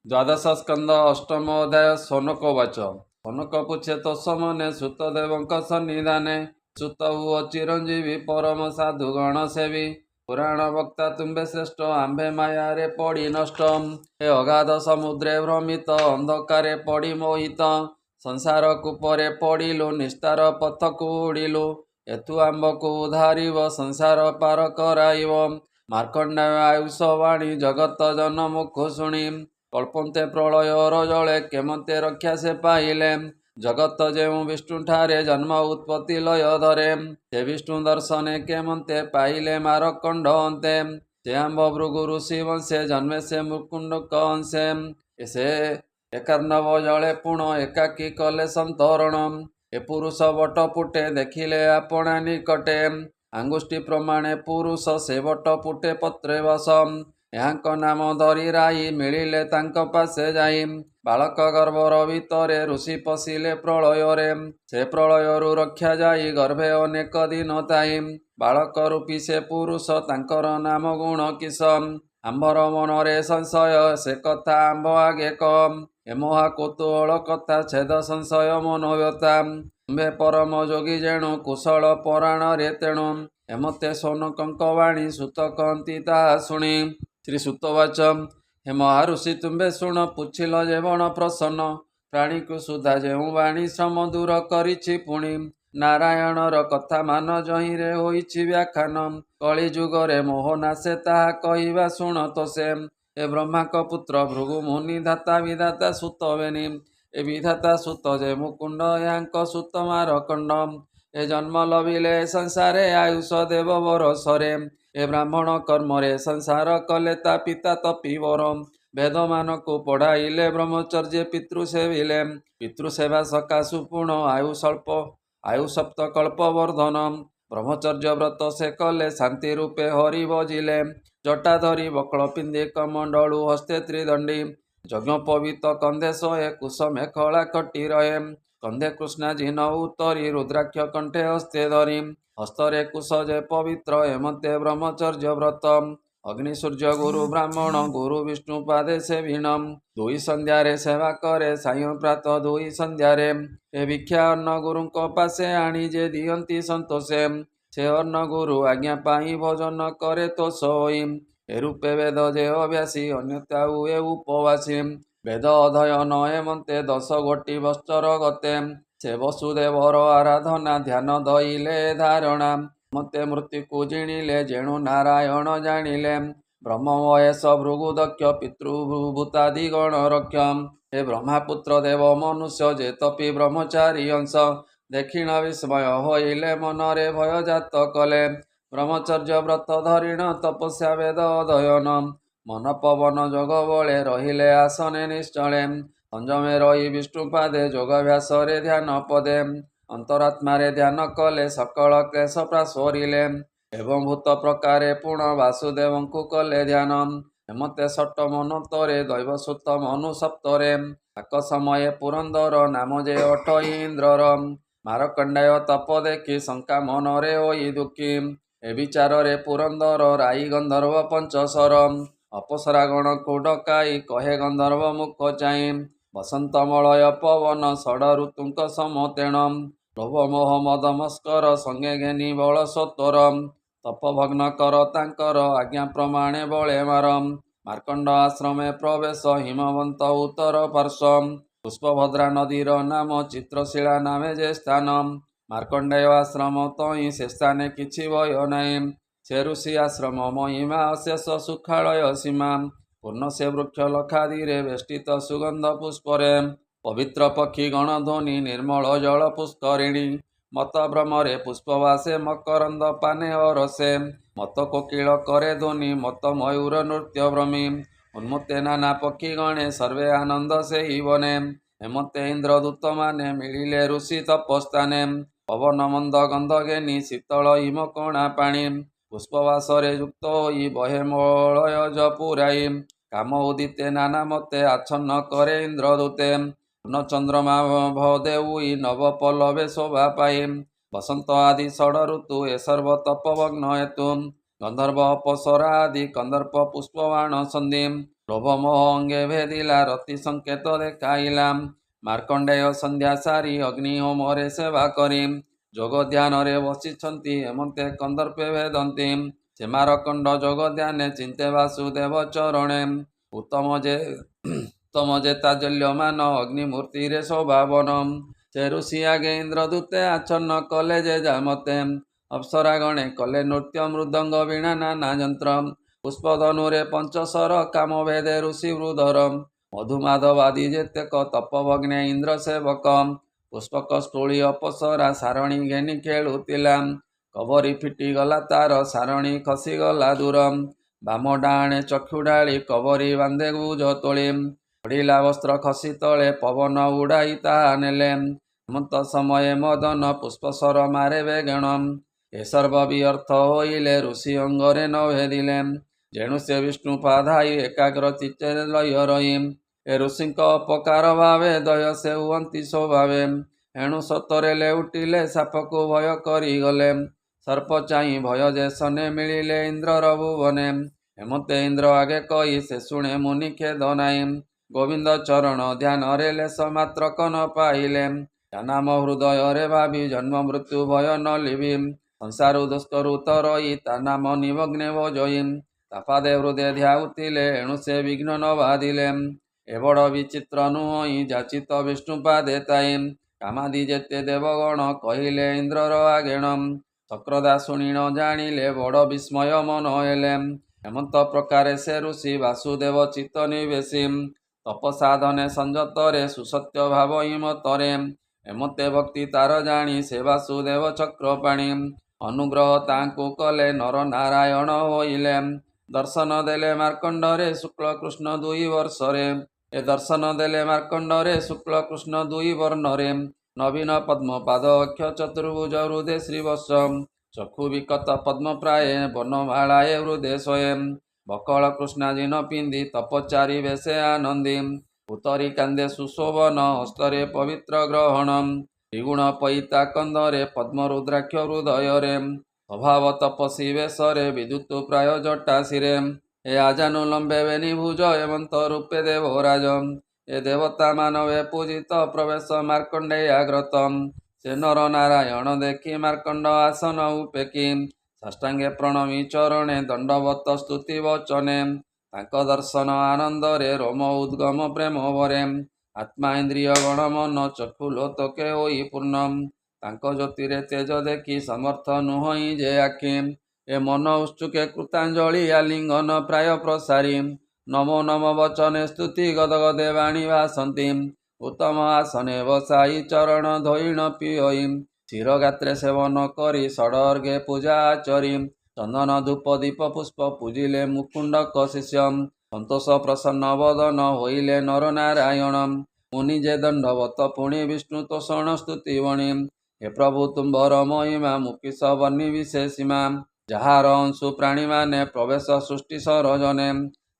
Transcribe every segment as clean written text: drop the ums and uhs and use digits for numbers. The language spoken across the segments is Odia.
ଦ୍ୱାଦଶ ସ୍କନ୍ଧ ଅଷ୍ଟମ ଅଧ୍ୟାୟ। ସନକବାଚ। ସନକ ପୁଛେ ତୋଷମନେ ସୁତଦେବଙ୍କ ସନ୍ନିଧାନେ, ସୁତ ହୁଅ ଚିରଞ୍ଜୀବୀ ପରମ ସାଧୁ ଗଣ ସେବୀ, ପୁରାଣ ବକ୍ତା ତୁମ୍ଭେ ଶ୍ରେଷ୍ଠ ଆମ୍ଭେ ମାୟାରେ ପଡ଼ି ନଷ୍ଟ। ଏ ଅଗାଧ ସମୁଦ୍ରେ ଭ୍ରମିତ ଅନ୍ଧକାରେ ପଡ଼ି ମୋହିତ, ସଂସାର କୂପରେ ପଡ଼ିଲୁ ନିସ୍ତାର ପଥକୁ ଉଡ଼ିଲୁ, ଏଥୁ ଆମ୍ଭକୁ ଉଦ୍ଧାରିବ ସଂସାର ପାର କରାଇବ। ମାର୍କଣ୍ଡେୟ ଆୟୁଷ ବାଣୀ ଜଗତ ଜନ ମୁଖ ଶୁଣି, କଳ୍ପନ୍ତେ ପ୍ରଳୟର ଜଳେ କେମନ୍ତେ ରକ୍ଷା ସେ ପାଇଲେ। ଜଗତ ଯେଉଁ ବିଷ୍ଣୁଠାରେ ଜନ୍ମ ଉତ୍ପତ୍ତି ଲୟ ଧରେ, ସେ ବିଷ୍ଣୁ ଦର୍ଶନେ କେମନ୍ତେ ପାଇଲେ ମାରକଣ୍ଡ ଅନ୍ତେ। ସେ ଆମ୍ଭ ଭୃଗୁ ଋଷି ବଂଶେ ଜନ୍ମେ ସେ ମୁକୁଣ୍ଡକ ଅଂଶେ, ସେ ଏକାର୍ଣ୍ଣବ ଜଳେ ପୁଣ ଏକାକୀ କଲେ ସନ୍ତରଣ। ଏ ପୁରୁଷ ବଟ ପୁଟେ ଦେଖିଲେ ଆପଣା ନିକଟେ, ଆଙ୍ଗୁଷ୍ଠି ପ୍ରମାଣେ ପୁରୁଷ ସେ ବଟ ପୁଟେ ପତ୍ରେ ବସ। ଏହାଙ୍କ ନାମ ଧରି ରାଇ ମିଳିଲେ ତାଙ୍କ ପାଶେ ଯାଇ, ବାଳକ ଗର୍ଭର ଭିତରେ ଋଷି ପଶିଲେ ପ୍ରଳୟରେ, ସେ ପ୍ରଳୟରୁ ରକ୍ଷା ଯାଇ ଗର୍ଭେ ଅନେକ ଦିନ ଥାଇ। ବାଳକ ରୂପୀ ସେ ପୁରୁଷ ତାଙ୍କର ନାମ ଗୁଣ କିସ, ଆମ୍ଭର ମନରେ ସଂଶୟ ସେ କଥା ଆମ୍ଭ ଆଗେ କମ୍। ଏ ମହା କୌତୂହଳ କଥା ଛେଦ ସଂଶୟ ମନୋବ୍ୟଥା, ତୁମ୍ଭେ ପରମ ଯୋଗୀ ଯେଣୁ କୁଶଳ ପରାଣରେ ତେଣୁ, ଏମତେ ସୌନକଙ୍କ ବାଣୀ ସୁତ କହନ୍ତି ତାହା ଶୁଣି। ଶ୍ରୀ ସୁତବାଚ। ହେ ମହାଋଷି ତୁମ୍ଭେ ଶୁଣ ପୁଛିଲ ଯେ ବଣ ପ୍ରସନ୍ନ, ପ୍ରାଣୀକୁ ସୁଧା ଯେଉଁ ବାଣୀ ଶ୍ରମ ଦୂର କରିଛି ପୁଣି। ନାରାୟଣର କଥା ମାନ ଯହିଁରେ ହୋଇଛି ବ୍ୟାଖ୍ୟାନ, କଳି ଯୁଗରେ ମୋହ ନାଶେ ତାହା କହିବା ଶୁଣ ତୋଷେ। ଏ ବ୍ରହ୍ମାଙ୍କ ପୁତ୍ର ଭୃଗୁ ମୁନି ଧାତା ବିଧାତା ସୁତ ବେନି, ଏ ବିଧାତା ସୁତ ଯେ ମୁକୁଣ୍ଡ ଏହାଙ୍କ ସୁତ ମାରକଣ୍ଡ। ଏ ଜନ୍ମ ଲଭିଲେ ସଂସାରେ ଆୟୁଷ ଦେବ ବରଷରେ, ଏ ବ୍ରାହ୍ମଣ କର୍ମରେ ସଂସାର କଲେ ତା ପିତା ତପିବର। ବେଦମାନଙ୍କୁ ପଢ଼ାଇଲେ ବ୍ରହ୍ମଚର୍ଯ୍ୟ ପିତୃ ସେବିଲେ, ପିତୃସେବା ସକାଶୁ ପୁଣ ଆୟୁ ସପ୍ତ କଳ୍ପ ବର୍ଦ୍ଧନ। ବ୍ରହ୍ମଚର୍ଯ୍ୟ ବ୍ରତ ସେ କଲେ ଶାନ୍ତି ରୂପେ ହରି ବଜିଲେ, ଜଟା ଧରି ବକ୍ଳ ପିନ୍ଧି କମଣ୍ଡଳୁ ହସ୍ତେ ତ୍ରିଦଣ୍ଡୀ। ଯଜ୍ଞୋପବୀତ କନ୍ଧେ ଶହେ କୁଶ ମେଖଳା କଟି ରହେ, କନ୍ଧେ କୃଷ୍ଣା ଜିନ ଉତ୍ତରୀ ରୁଦ୍ରାକ୍ଷ କଣ୍ଠେ ହସ୍ତେ ଧରି। ହସ୍ତରେ କୁଶ ଯେ ପବିତ୍ର ଏମତେ ବ୍ରହ୍ମଚର୍ଯ୍ୟ ବ୍ରତ, ଅଗ୍ନି ସୂର୍ଯ୍ୟ ଗୁରୁ ବ୍ରାହ୍ମଣ ଗୁରୁ ବିଷ୍ଣୁ ପାଦେ ସେ ଭିଣ। ଦୁଇ ସନ୍ଧ୍ୟାରେ ସେବା କରେ ସାୟଂ ପ୍ରାତ ଦୁଇ ସନ୍ଧ୍ୟାରେ, ଏ ଭିକ୍ଷା ଅନ୍ନ ଗୁରୁଙ୍କ ପାଶେ ଆଣି ଯେ ଦିଅନ୍ତି ସନ୍ତୋଷେ। ସେ ଅନ୍ନ ଗୁରୁ ଆଜ୍ଞା ପାଇ ଭୋଜନ କରେ ତୋଷ ହୋଇ, ଏ ରୂପେ ବେଦ ଯେ ଅଭ୍ୟାସୀ ଅନ୍ୟତା ହୁଏ ଉପବାସୀ। ବେଦ ଅଧ୍ୟୟନ ଏମନ୍ତେ 10 ଗୋଟି ବତ୍ସର ଗତେ, ସେ ବସୁଦେବର ଆରାଧନା ଧ୍ୟାନ ଧଇଲେ ଧାରଣା। ମତେ ମୃତ୍ୟୁକୁ ଜିଣିଲେ ଯେଣୁ ନାରାୟଣ ଜାଣିଲେ, ବ୍ରହ୍ମ ମହେଶ ଭୃଗୁ ଦକ୍ଷ ପିତୃଭୂତାଦି ଗଣ ରକ୍ଷ। ଏ ବ୍ରହ୍ମାପୁତ୍ର ଦେବ ମନୁଷ୍ୟ ଯେ ତପି ବ୍ରହ୍ମଚାରୀ ଅଂଶ, ଦେଖିଣ ବିସ୍ମୟ ହୋଇଲେ ମନରେ ଭୟ ଜାତ କଲେ। ବ୍ରହ୍ମଚର୍ଯ୍ୟ ବ୍ରତ ଧରିଣ ତପସ୍ୟା ବେଦ ଅଧ୍ୟୟନ, ମନ ପବନ ଯୋଗ ବଳେ ରହିଲେ ଆସନେ ନିଶ୍ଚଳେ। ସଂଯମେ ରହି ବିଷ୍ଣୁ ପାଦେ ଯୋଗାଭ୍ୟାସରେ ଧ୍ୟାନ ପଦେ, ଅନ୍ତରାତ୍ମାରେ ଧ୍ୟାନ କଲେ ସକଳ କ୍ଲେଶ ପ୍ରାଶ୍ବରିଲେ। ଏବଂ ଭୂତ ପ୍ରକାରେ ପୁଣ ବାସୁଦେବଙ୍କୁ କଲେ ଧ୍ୟାନ, ଏମତେ ସଟ ମନୋତରେ ଦୈବସୁତ ମନୁ ସପ୍ତରେ। ତାକ ସମୟେ ପୁରନ୍ଦର ନାମ ଯେ ଅଟଇ ଇନ୍ଦ୍ରର, ମାରକଣ୍ଡେୟ ତପ ଦେଖି ଶଙ୍କା ମନରେ ହୋଇ ଦୁଃଖୀ। ଏ ବିଚାରରେ ପୁରନ୍ଦର ରାଇ ଗନ୍ଧର୍ବ ପଞ୍ଚଶର, ଅପସରା ଗଣକୁ ଡକାଇ କହେ ଗନ୍ଧର୍ବ ମୁଖ ଚାହିଁ। ବସନ୍ତ ମଳୟ ପବନ ଷଡ଼ ଋତୁଙ୍କ ସମତେଣ, ଲୋଭ ମୋହ ମଦ ମସ୍କର ସଙ୍ଗେ ଘେନି ବଳ ସତ୍ୱର। ତପଭଗ୍ନ କର ତାଙ୍କର ଆଜ୍ଞା ପ୍ରମାଣେ ବଳେ ମାର, ମାର୍କଣ୍ଡ ଆଶ୍ରମେ ପ୍ରବେଶ ହିମବନ୍ତ ଉତ୍ତର ପାର୍ଶ୍ୱ। ପୁଷ୍ପଭଦ୍ରା ନଦୀର ନାମ ଚିତ୍ରଶିଳା ନାମେ ଯେ ସ୍ଥାନ, ମାର୍କଣ୍ଡେୟ ଆଶ୍ରମ ତହିଁ ସେ ସ୍ଥାନେ କିଛି ଭୟ ନାହିଁ। ସେ ଋଷି ଆଶ୍ରମ ମହିମା ଅଶେଷ ସୁଖାଳୟ ସୀମା, ପୂର୍ଣ୍ଣ ସେ ବୃକ୍ଷ ଲକ୍ଷାଦିରେ ବେଷ୍ଟିତ ସୁଗନ୍ଧ ପୁଷ୍ପରେ। ପବିତ୍ର ପକ୍ଷୀ ଗଣ ଧ୍ୱନି ନିର୍ମଳ ଜଳ ପୁଷ୍କରିଣୀ, ମତ ଭ୍ରମରେ ପୁଷ୍ପବାସେ ମକରନ୍ଦ ପାନେ ଅରସେ। ମତ କୋକିଳ କରେ ଧ୍ୱନି ମତ ମୟୂର ନୃତ୍ୟ ଭ୍ରମୀ, ଉନ୍ମତ୍ତେ ନାନା ପକ୍ଷୀ ଗଣେ ସର୍ବେ ଆନନ୍ଦ ସେହି ବନେ। ହେମନ୍ତେ ଇନ୍ଦ୍ରଦୂତ ମାନେ ମିଳିଲେ ଋଷି ତପସ୍ଥାନେ, ପବନ ମନ୍ଦ ଗନ୍ଧ ଘେନି ଶୀତଳ ହିମ କଣା ପାଣି। ପୁଷ୍ପବାସରେ ଯୁକ୍ତ ହୋଇ ବହେ ମଳୟଜ ପୁରାଇ, କାମ ଉଦିତେ ନାନା ମତେ ଆଚ୍ଛନ୍ନ କରେ ଇନ୍ଦ୍ରଦୂତେ। ପୂର୍ଣ୍ଣ ଚନ୍ଦ୍ରମା ଭଦେଉଇ ନବ ପଲ୍ଲବେ ଶୋଭା ପାଇ, ବସନ୍ତ ଆଦି ଷଡ଼ ଋତୁ ଏ ସର୍ବ ତପଭଗ୍ନ ହେତୁ। ଗନ୍ଧର୍ବ ଅପସରା ଆଦି କନ୍ଦର୍ପ ପୁଷ୍ପବାଣ ସନ୍ଧି, ଲୋଭମୋହ ଅଙ୍ଗେ ଭେଦିଲା ରତି ସଂକେତ ଦେଖାଇଲା। ମାର୍କଣ୍ଡେୟ ସନ୍ଧ୍ୟା ସାରି ଅଗ୍ନି ହୋମରେ ସେବା କରି ଯୋଗ ଧ୍ୟାନରେ ବସିଛନ୍ତି ହେମନ୍ତେ କନ୍ଦର୍ପେ ଭେଦନ୍ତି। ସେ ମାରକଣ୍ଡ ଯୋଗ ଧ୍ୟାନେ ଚିନ୍ତେ ବାସୁଦେବ ଚରଣେ ଉତ୍ତମ ଯେ ତାଜଲ୍ୟମାନ ଅଗ୍ନିମୂର୍ତ୍ତିରେ ଶୋଭାବନ। ସେ ଋଷି ଆଗେ ଇନ୍ଦ୍ରଦୂତେ ଆଚ୍ଛନ୍ନ କଲେ ଯେ ଯାମତେ ଅପ୍ସରାଗଣେ କଲେ ନୃତ୍ୟ ମୃଦଙ୍ଗ ବୀଣା ନାନା ଯନ୍ତ୍ର ପୁଷ୍ପଧନୁରେ ପଞ୍ଚଶର କାମଭେଦେ ଋଷି ବୃଧର ମଧୁମାଧବାଦି ଯେତେକ ତପଭଗ୍ନେ ଇନ୍ଦ୍ର ସେବକ ପୁଷ୍ପକ ସ୍ଥୂଳି ଅପସରା ସାରଣୀ ଘେନି ଖେଳୁଥିଲା। କବରୀ ଫିଟିଗଲା ତାର ସାରଣୀ ଖସିଗଲା ଦୂର ବାମ ଡାହାଣେ ଚକ୍ଷୁ ଢାଳି କବରୀ ବାନ୍ଧେ ଗୁଜ ତୋଳି ପଡ଼ିଲା ବସ୍ତ୍ର ଖସି ତଳେ ପବନ ଉଡ଼ାଇ ତାହା ନେଲେ। ହେମନ୍ତ ସମୟେ ମଦନ ପୁଷ୍ପସର ମାରେ ବେଗଣ ଏ ସର୍ବ ବିଅର୍ଥ ହୋଇଲେ ଋଷି ଅଙ୍ଗରେ ନ ଭେଦିଲେ। ଯେଣୁ ସେ ବିଷ୍ଣୁ ପାଧାଇ ଏକାଗ୍ର ଚିତ୍ତେ ଲୟ ରହି ଏ ଋଷିଙ୍କ ଅପକାର ଭାବେ ଦୟ ସେ ହୁଅନ୍ତି ସ୍ୱଭାବେ। ଏଣୁ ସତରେ ଲେଉଟିଲେ ସାପକୁ ଭୟ କରିଗଲେ ସର୍ପ ଚାହିଁ ଭୟ ଯେ ସନେ ମିଳିଲେ ଇନ୍ଦ୍ରର ଭୁବନେ। ହେମନ୍ତେ ଇନ୍ଦ୍ର ଆଗେ କହି ସେ ଶୁଣେ ମୁନି ଖେଦ ନାହିଁ ଗୋବିନ୍ଦ ଚରଣ ଧ୍ୟାନରେ ଲେଶ ମାତ୍ରକ ନ ପାଇଲେ। ତା ନାମ ହୃଦୟରେ ଭାବି ଜନ୍ମ ମୃତ୍ୟୁ ଭୟ ନ ଲିଭି ସଂସାରୁ ଦୁଷ୍କରୁ ତରଇ ତା ନାମ ନିମଗ୍ନେ ଭଜଇ ତା ପାଦେ ହୃଦେ ଧ୍ୟାଉଥିଲେ ଏଣୁ ସେ ବିଘ୍ନ ନ ବାଧିଲେ। ଏ ବଡ଼ ବିଚିତ୍ର ନୁହଁ ଯାଚିତ ବିଷ୍ଣୁ ପାଦେ ଥାଇ କାମାଦି ଯେତେ ଦେବଗଣ କହିଲେ ଇନ୍ଦ୍ରର ଆଗେଣ ଚକ୍ରଦା ଶୁଣି ନ ଜାଣିଲେ ବଡ଼ ବିସ୍ମୟ ମନ ହେଲେ। ହେମନ୍ତ ପ୍ରକାରେ ସେ ଋଷି ବାସୁଦେବ ଚିତ୍ତ ନିବେଶୀ ତପସାଧନେ ସଂଯତରେ ସୁସତ୍ୟ ଭାବ ହିମତରେ ହେମନ୍ତେ ଭକ୍ତି ତାର ଜାଣି ସେ ବାସୁଦେବ ଚକ୍ରପାଣି ଅନୁଗ୍ରହ ତାଙ୍କୁ କଲେ ନର ନାରାୟଣ ହୋଇଲେ। ଦର୍ଶନ ଦେଲେ ମାର୍କଣ୍ଡରେ ଶୁକ୍ଳ କୃଷ୍ଣ ଦୁଇ ବର୍ଷରେ ଏ ଦର୍ଶନ ଦେଲେ ମାର୍କଣ୍ଡରେ ଶୁକ୍ଳ କୃଷ୍ଣ ଦୁଇ ବର୍ଣ୍ଣରେ ନବୀନ ପଦ୍ମ ପାଦ ଅକ୍ଷ ଚତୁର୍ଭୁଜ ହୃଦେ ଶ୍ରୀବତ୍ସ ଚକ୍ଷୁ ବିକତ ପଦ୍ମ ପ୍ରାୟେ ବନମାଳାଏ ହୃଦେ ସ୍ୱୟଂ ବକଳ କୃଷ୍ଣାଜିନ ପିନ୍ଧି ତପଚାରୀ ବେଶେ ଆନନ୍ଦୀ ଉତ୍ତରୀ କାନ୍ଦେ ସୁଶୋଭନ ହସ୍ତରେ ପବିତ୍ର ଗ୍ରହଣ ତ୍ରିଗୁଣ ପଇତା କନ୍ଦରେ ପଦ୍ମ ରୁଦ୍ରାକ୍ଷ ହୃଦୟରେ ସ୍ୱଭାବ ତପସୀ ବେଶରେ ବିଦ୍ୟୁତ ପ୍ରାୟ ଜଟାଶିରେ ଏ ଆଜାନୁଲମ୍ବେ ବେନିଭୁଜ ହେମନ୍ତ ରୂପେ ଦେବରାଜ ଏ ଦେବତା ମାନବେ ପୂଜିତ ପ୍ରବେଶ ମାର୍କଣ୍ଡେୟାଗ୍ରତ ସେ ନର ନାରାୟଣ ଦେଖି ମାର୍କଣ୍ଡ ଆସନ ଉପେକି ସାଷ୍ଟାଙ୍ଗେ ପ୍ରଣମୀ ଚରଣେ ଦଣ୍ଡବତ ସ୍ତୁତି ବଚନେ ତାଙ୍କ ଦର୍ଶନ ଆନନ୍ଦରେ ରୋମ ଉଦ୍ଗମ ପ୍ରେମ ଭରେ ଆତ୍ମା ଇନ୍ଦ୍ରିୟ ଗଣ ମନ ଚକ୍ଷୁ ଲୋତକେ ହୋଇ ପୂର୍ଣ୍ଣ ତାଙ୍କ ଜ୍ୟୋତିରେ ତେଜ ଦେଖି ସମର୍ଥ ନୁହଁ ଯେ ଆଖି ଏ ମନ ଉତ୍ସୁକେ କୃତାଞ୍ଜଳି ଆଲିଙ୍ଗନ ପ୍ରାୟ ପ୍ରସାରୀ ନମୋ ନମ ବଚନେ ସ୍ତୁତି ଗଦଗଦେ ବାଣୀ ଭାସନ୍ତି ଉତ୍ତମ ଆସନେ ବସାଇ ଚରଣ ଧୋଇଣ ପିଅଇ ଶିରଗାତ୍ରେ ସେବନ କରି ଷଡ଼ର୍ଘେ ପୂଜା ଆଚରି ଚନ୍ଦନ ଧୂପ ଦୀପ ପୁଷ୍ପ ପୂଜିଲେ ମୁକୁଣ୍ଡକ ଶିଷ୍ୟ ସନ୍ତୋଷ ପ୍ରସନ୍ନ ବଦନ ହୋଇଲେ ନର ନାରାୟଣ ମୁନି ଯେ ଦଣ୍ଡବତ ପୁଣି ବିଷ୍ଣୁ ତୋଷଣ ସ୍ତୁତି ବଣି ହେ ପ୍ରଭୁ ତୁମ୍ଭର ମହିମା ମୁକିଶ ବର୍ଣ୍ଣି ବିଶେଷୀମା ଯାହାର ଅଂଶୁ ପ୍ରାଣୀମାନେ ପ୍ରବେଶ ସୃଷ୍ଟି ସରଜନେ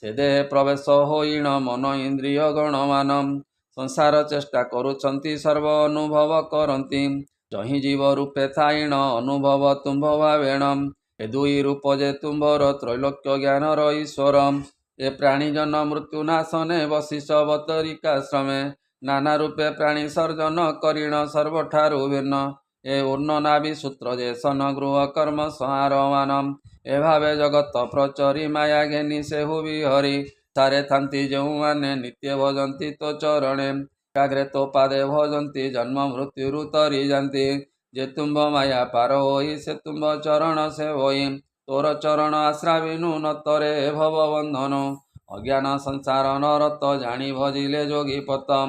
ସେ ଦେହେ ପ୍ରବେଶ ହୋଇଣ ମନ ଇନ୍ଦ୍ରିୟ ଗଣମାନ ସଂସାର ଚେଷ୍ଟା କରୁଛନ୍ତି ସର୍ବ ଅନୁଭବ କରନ୍ତି ଯହିଁ ଜୀବ ରୂପେ ଥାଇଣ ଅନୁଭବ ତୁମ୍ଭ ଭାବେଣ ଏ ଦୁଇ ରୂପ ଯେ ତୁମ୍ଭର ତ୍ରୈଲୋକ୍ୟ ଜ୍ଞାନର ଈଶ୍ୱର ଏ ପ୍ରାଣୀ ଜନ ମୃତ୍ୟୁ ନାଶନେ ବଶିଷ ବତରିକାଶ୍ରମେ ନାନା ରୂପେ ପ୍ରାଣୀ ସର୍ଜନ କରିଣ ସର୍ବଠାରୁ ଭିନ୍ନ ଏ ଉର୍ଣ୍ଣ ନାଭି ସୂତ୍ର ଯେ ସନ ଗୃହ କର୍ମ ସଂହାରମାନ ଏ ଭାବେ ଜଗତ ପ୍ରଚରି ମାୟା ଘେନି ସେହୁ ବିହରି ସାରେ ଥାନ୍ତି ଯେଉଁମାନେ ନିତ୍ୟ ଭଜନ୍ତି ତୋ ଚରଣେ ଏକାଗ୍ରେ ତୋ ପାଦେ ଭଜନ୍ତି ଜନ୍ମ ମୃତ୍ୟୁରୁ ତରି ଯାନ୍ତି ଯେ ତୁମ୍ଭ ମାୟା ପାର ହୋଇ ସେ ତୁମ୍ଭ ଚରଣ ସେ ହୋଇ ତୋର ଚରଣ ଆଶ୍ରା ବିନୁ ନତରେ ଭବ ବନ୍ଧନ ଅଜ୍ଞାନ ସଂସାର ନରତ ଜାଣି ଭଜିଲେ ଯୋଗୀ ପତ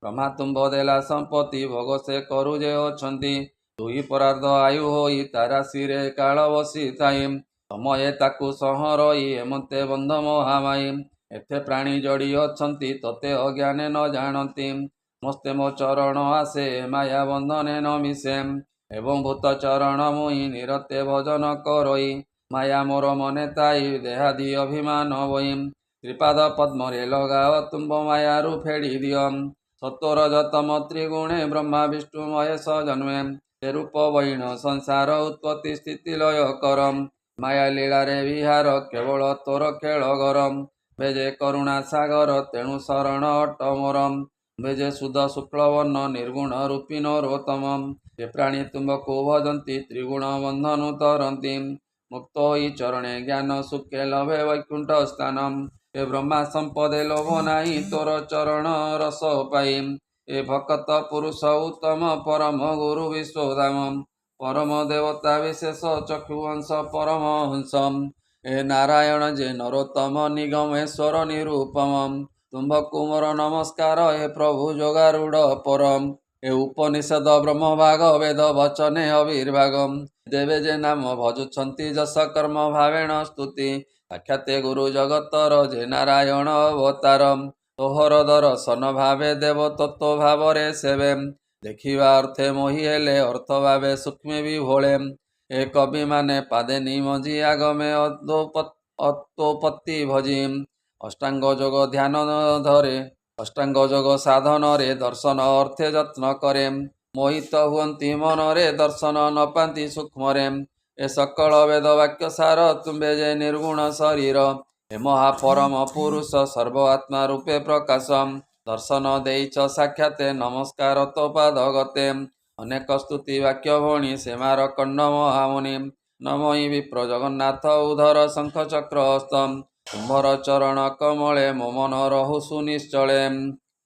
ବ୍ରହ୍ମା ତୁମ୍ଭ ଦେଲା ସମ୍ପତ୍ତି ଭୋଗ ସେ କରୁ ଯେ ଅଛନ୍ତି ଦୁଇ ପରାର୍ଧ ଆୟୁ ହୋଇ ତାରାଶିରେ କାଳ ବସିଥାଇ ସମୟେ ତାକୁ ସଂହରଇ ହେମନ୍ତେ ବନ୍ଧ ମହାମାଇ ଏତେ ପ୍ରାଣୀ ଯୋଡ଼ି ଅଛନ୍ତି ତତେ ଅଜ୍ଞାନେ ନ ଜାଣନ୍ତି ସମସ୍ତେ ମୋ ଚରଣ ଆସେ ମାୟା ବନ୍ଧନେ ନ ମିଶେ ଏବଂ ଭୂତ ଚରଣ ମୁହିଁ ନିରତେ ଭଜନ କରଇ ମାୟା ମୋର ମନେ ତାଇ ଦେହାଦି ଅଭିମାନ ବଇ ତ୍ରିପାଦ ପଦ୍ମରେ ଲଗାଅ ତୁମ୍ଭ ମାୟାରୁ ଫେଡ଼ି ଦିଅ ସତ୍ୱର ଯତମ ତ୍ରିଗୁଣେ ବ୍ରହ୍ମା ବିଷ୍ଣୁ ମହେଶ ଜନ୍ମେ ସେ ରୂପ ବୈଣ ସଂସାର ଉତ୍ପତ୍ତି ସ୍ଥିତି ଲୟ କର ମାୟା ଲୀଳାରେ ବିହାର କେବଳ ତୋର ଖେଳ ଗରମ ବେଜେ କରୁଣା ସାଗର ତେଣୁ ଶରଣ ଅଟ ମୋର। ବେଜେ ସୁଧ ଶୁକ୍ଳବର୍ଣ୍ଣ ନିର୍ଗୁଣ ରୂପୀ ନରୋତ୍ତମ। ଯେ ପ୍ରାଣୀ ତୁମ୍ଭକୁ ଭଜନ୍ତି ତ୍ରିଗୁଣ ବନ୍ଧନୁ ତରନ୍ତି। ମୁକ୍ତ ହୋଇ ଚରଣେ ଜ୍ଞାନ ସୁଖେ ଲଭେ ବୈକୁଣ୍ଠ ସ୍ଥାନ। ଏ ବ୍ରହ୍ମା ସମ୍ପଦେ ଲୋଭ ନାହିଁ ତୋର ଚରଣ ରସ ପାଇ। ଏ ଭକତ ପୁରୁଷ ଉତ୍ତମ ପରମ ଗୁରୁ ବିଶ୍ୱଧାମ। ପରମ ଦେବତା ବିଶେଷ ଚକ୍ଷୁବଂଶ ପରମହଂସ। ଏ ନାରାୟଣ ଯେ ନରୋତ୍ତମ ନିଗମେଶ୍ୱର ନିରୁପମ। ତୁମ୍ଭକୁ ମୋର ନମସ୍କାର ଏ ପ୍ରଭୁ ଯୋଗାରୂଢ଼ ପରମ। ଏ ଉପନିଷଦ ବ୍ରହ୍ମଭାଗ ବେଦ ବଚନେ ଅବିର୍ଭାଗ। ଦେବେ ଯେ ନାମ ଭଜୁଛନ୍ତି ଯଶ କର୍ମ ଭାବେଣ ସ୍ତୁତି। ସାକ୍ଷାତେ ଗୁରୁ ଜଗତର ଯେ ନାରାୟଣ ଅବତାର। ତୋହର ଦର୍ଶନ ଭାବେ ଦେବ ତତ୍ତ୍ୱ ଭାବରେ ସେବେ। ଦେଖିବା ଅର୍ଥେ ମୋହି ହେଲେ ଅର୍ଥ ଭାବେ ସୂକ୍ଷ୍ମେ ବିଭୋଳେ। ଏ କବି ମାନେ ପାଦେ ନିମଜି ଆଗମେ ଅତୋପତ୍ତି ଭଜି। ଅଷ୍ଟାଙ୍ଗ ଯୋଗ ଧ୍ୟାନ ଧରେ ଅଷ୍ଟାଙ୍ଗ ଯୋଗ ସାଧନରେ ଦର୍ଶନ ଅର୍ଥେ ଯତ୍ନ କରେ। ମୋହିତ ହୁଅନ୍ତି ମନରେ ଦର୍ଶନ ନ ପାନ୍ତି ସୂକ୍ଷ୍ମରେ। ଏ ସକଳ ବେଦ ବାକ୍ୟ ସାର ତୁମ୍ଭେ ଯେ ନିର୍ଗୁଣ ଶରୀର। ଏ ମହାପରମ ପୁରୁଷ ସର୍ବ ଆତ୍ମା ରୂପେ ପ୍ରକାଶ। ଦର୍ଶନ ଦେଇଛ ସାକ୍ଷାତେ ନମସ୍କାର ତୋ ପାଦ ଗତେ। ଅନେକ ସ୍ତୁତି ବାକ୍ୟ ଭଣୀ ସେମାର କଣ୍ଡ ମହାମୁନି। ନମଇ ବିପ୍ର ଜଗନ୍ନାଥ ଉଧର ଶଙ୍ଖ ଚକ୍ର ହସ୍ତ। ତୁମ୍ଭର ଚରଣ କମଳେ ମୋ ମନ ରହୁ ସୁନିଶ୍ଚଳେ।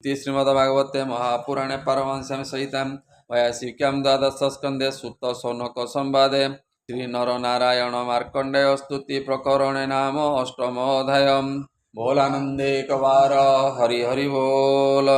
ଶ୍ରୀମଦ୍ଭାଗବତେ ମହାପୁରାଣେ ପାରମହଂସ୍ୟାମି ସହିତାଂ वयासिक्यां द्वादश स्कंदे सुत सौनक संवादे श्री नर नारायण मार्कंडेय स्तुति प्रकरणे नाम अष्टमोऽध्यायः। बोलानंदे कवार हरि हरि बोल।